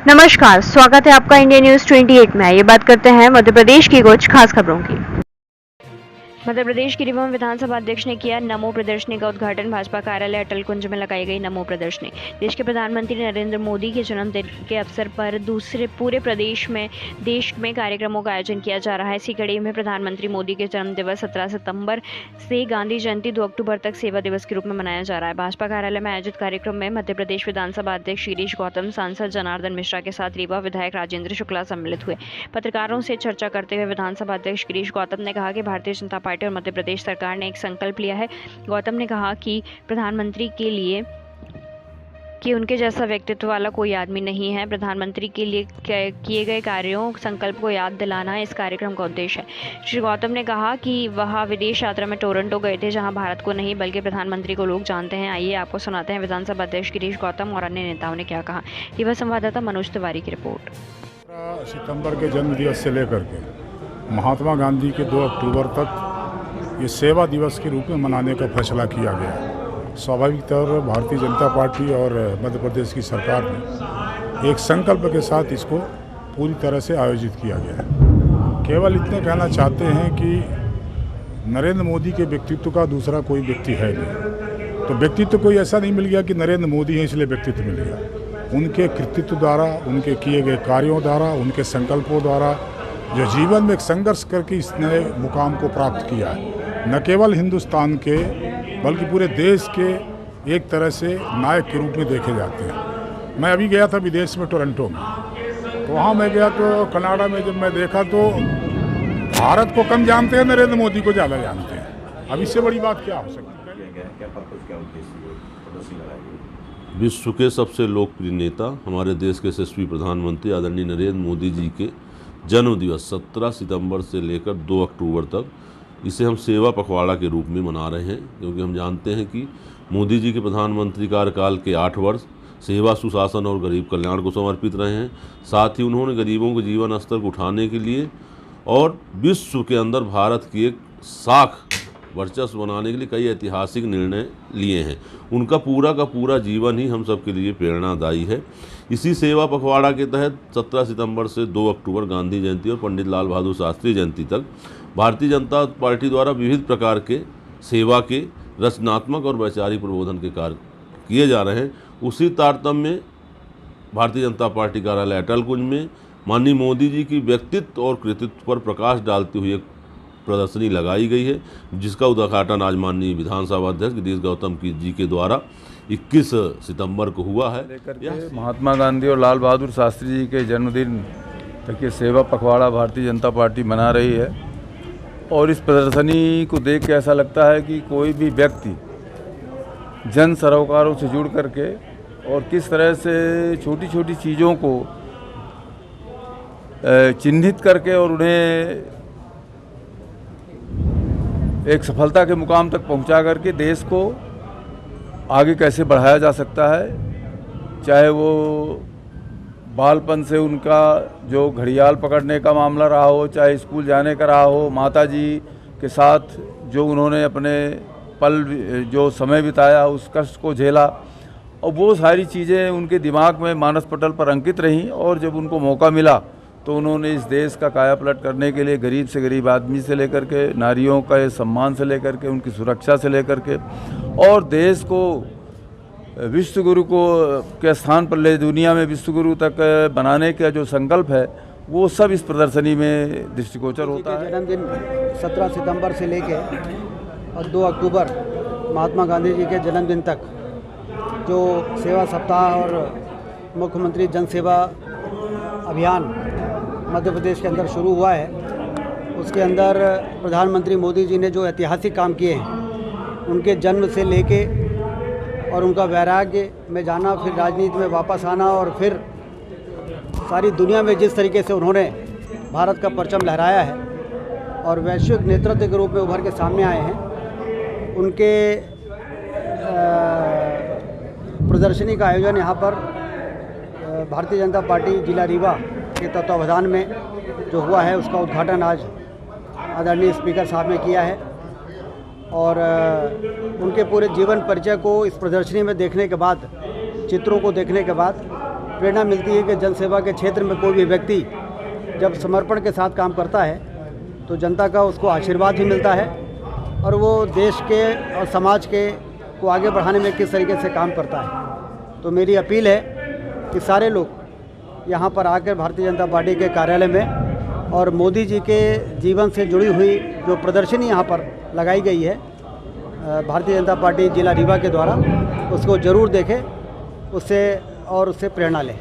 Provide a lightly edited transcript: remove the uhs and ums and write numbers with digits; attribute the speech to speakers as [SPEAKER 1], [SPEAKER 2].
[SPEAKER 1] नमस्कार, स्वागत है आपका इंडिया न्यूज 28 में। ये बात करते हैं मध्य प्रदेश की कुछ खास खबरों की। मध्य प्रदेश की रीवा में विधानसभा अध्यक्ष ने किया नमो प्रदर्शनी का उद्घाटन। भाजपा कार्यालय अटल कुंज में लगाई गई नमो प्रदर्शनी। देश के प्रधानमंत्री नरेंद्र मोदी के जन्मदिन के अवसर पर पूरे प्रदेश में कार्यक्रमों का आयोजन किया जा रहा है। इसी कड़ी में प्रधानमंत्री मोदी के जन्म दिवस 17 सितंबर से गांधी जयंती 2 अक्टूबर तक सेवा दिवस के रूप में मनाया जा रहा है। भाजपा कार्यालय में आयोजित कार्यक्रम में मध्य प्रदेश विधानसभा अध्यक्ष गिरीश गौतम, सांसद जनार्दन मिश्रा के साथ रीवा विधायक राजेंद्र शुक्ला सम्मिलित हुए। पत्रकारों से चर्चा करते हुए विधानसभा अध्यक्ष गिरीश गौतम ने कहा कि भारतीय जनता पार्टी और मध्य प्रदेश सरकार ने एक संकल्प लिया है। गौतम ने कहा कि प्रधानमंत्री के लिए कि उनके जैसा व्यक्तित्व वाला कोई आदमी नहीं है। प्रधानमंत्री के लिए किए गए कार्यों संकल्प को याद दिलाना इस कार्यक्रम का उद्देश्य है। श्री गौतम ने कहा कि वह विदेश यात्रा में टोरंटो गए थे, जहां भारत को नहीं बल्कि प्रधानमंत्री को लोग जानते हैं। आइए आपको सुनाते हैं विधानसभा अध्यक्ष गिरीश गौतम और अन्य नेताओं ने क्या कहा। युवा संवाददाता मनोज तिवारी की रिपोर्ट।
[SPEAKER 2] 17 सितंबर के जन्म दिवस से लेकर के महात्मा गांधी के 2 अक्टूबर तक ये सेवा दिवस के रूप में मनाने का फैसला किया गया। स्वाभाविक तौर पर भारतीय जनता पार्टी और मध्य प्रदेश की सरकार ने एक संकल्प के साथ इसको पूरी तरह से आयोजित किया गया है। केवल इतने कहना चाहते हैं कि नरेंद्र मोदी के व्यक्तित्व का दूसरा कोई व्यक्ति है नहीं। तो व्यक्तित्व कोई ऐसा नहीं मिल गया कि नरेंद्र मोदी है इसलिए व्यक्तित्व मिल गया। उनके कृतित्व द्वारा, उनके किए गए कार्यों द्वारा, उनके संकल्पों द्वारा जो जीवन में एक संघर्ष करके इस नए मुकाम को प्राप्त किया है, न केवल हिंदुस्तान के बल्कि पूरे देश के एक तरह से नायक के रूप में देखे जाते हैं। मैं अभी गया था विदेश में टोरंटो में, तो वहाँ मैं गया तो कनाडा में जब मैं देखा तो भारत को कम जानते हैं, नरेंद्र मोदी को ज़्यादा जानते हैं। अब इससे बड़ी बात क्या हो सकती है।
[SPEAKER 3] विश्व के सबसे लोकप्रिय नेता हमारे देश के यशस्वी प्रधानमंत्री आदरणीय नरेंद्र मोदी जी के जन्म दिवस 17 सितंबर से लेकर 2 अक्टूबर तक इसे हम सेवा पखवाड़ा के रूप में मना रहे हैं, क्योंकि हम जानते हैं कि मोदी जी के प्रधानमंत्री कार्यकाल के 8 वर्ष सेवा, सुशासन और गरीब कल्याण को समर्पित रहे हैं। साथ ही उन्होंने गरीबों के जीवन स्तर को उठाने के लिए और विश्व के अंदर भारत की एक साख वर्चस्व बनाने के लिए कई ऐतिहासिक निर्णय लिए हैं। उनका पूरा का पूरा जीवन ही हम सब के लिए प्रेरणादायी है। इसी सेवा पखवाड़ा के तहत 17 सितंबर से 2 अक्टूबर गांधी जयंती और पंडित लाल बहादुर शास्त्री जयंती तक भारतीय जनता पार्टी द्वारा विविध प्रकार के सेवा के रचनात्मक और वैचारिक प्रबोधन के कार्य किए जा रहे हैं। उसी तारतम्य में भारतीय जनता पार्टी कार्यालय अटल कुंज में माननीय मोदी जी की व्यक्तित्व और कृतित्व पर प्रकाश डालती हुई एक प्रदर्शनी लगाई गई है, जिसका उद्घाटन आज माननीय विधानसभा अध्यक्ष गिरीश गौतम जी के द्वारा 21 सितंबर को हुआ है।
[SPEAKER 4] महात्मा गांधी और लाल बहादुर शास्त्री जी के जन्मदिन तक ये सेवा पखवाड़ा भारतीय जनता पार्टी मना रही है। और इस प्रदर्शनी को देख के ऐसा लगता है कि कोई भी व्यक्ति जन सरोकारों से जुड़ करके और किस तरह से छोटी छोटी चीज़ों को चिन्हित करके और उन्हें एक सफलता के मुकाम तक पहुंचा करके देश को आगे कैसे बढ़ाया जा सकता है। चाहे वो बालपन से उनका जो घड़ियाल पकड़ने का मामला रहा हो, चाहे स्कूल जाने का रहा हो, माताजी के साथ जो उन्होंने अपने पल जो समय बिताया उस कष्ट को झेला, और वो सारी चीज़ें उनके दिमाग में मानस पटल पर अंकित रहीं। और जब उनको मौका मिला तो उन्होंने इस देश का कायापलट करने के लिए गरीब से गरीब आदमी से लेकर के, नारियों का सम्मान से लेकर के, उनकी सुरक्षा से लेकर के, और देश को विश्व गुरु को के स्थान पर ले, दुनिया में विश्व गुरु तक बनाने का जो संकल्प है वो सब इस प्रदर्शनी में दृष्टिगोचर होता है।
[SPEAKER 5] जन्मदिन 17 सितंबर से लेके और 2 अक्टूबर महात्मा गांधी जी के जन्मदिन तक जो सेवा सप्ताह और मुख्यमंत्री जन सेवा अभियान मध्य प्रदेश के अंदर शुरू हुआ है, उसके अंदर प्रधानमंत्री मोदी जी ने जो ऐतिहासिक काम किए हैं, उनके जन्म से लेके और उनका वैराग्य में जाना, फिर राजनीति में वापस आना, और फिर सारी दुनिया में जिस तरीके से उन्होंने भारत का परचम लहराया है और वैश्विक नेतृत्व के रूप में उभर के सामने आए हैं, उनके प्रदर्शनी का आयोजन यहाँ पर भारतीय जनता पार्टी जिला रीवा के तत्वावधान में जो हुआ है, उसका उद्घाटन आज आदरणीय स्पीकर साहब ने किया है। और उनके पूरे जीवन परिचय को इस प्रदर्शनी में देखने के बाद, चित्रों को देखने के बाद प्रेरणा मिलती है कि जनसेवा के क्षेत्र में कोई भी व्यक्ति जब समर्पण के साथ काम करता है तो जनता का उसको आशीर्वाद भी मिलता है और वो देश के और समाज के को आगे बढ़ाने में किस तरीके से काम करता है। तो मेरी अपील है कि सारे लोग यहाँ पर आकर भारतीय जनता पार्टी के कार्यालय में और मोदी जी के जीवन से जुड़ी हुई जो प्रदर्शनी यहाँ पर लगाई गई है भारतीय जनता पार्टी जिला रीवा के द्वारा, उसको ज़रूर देखें, उससे प्रेरणा लें।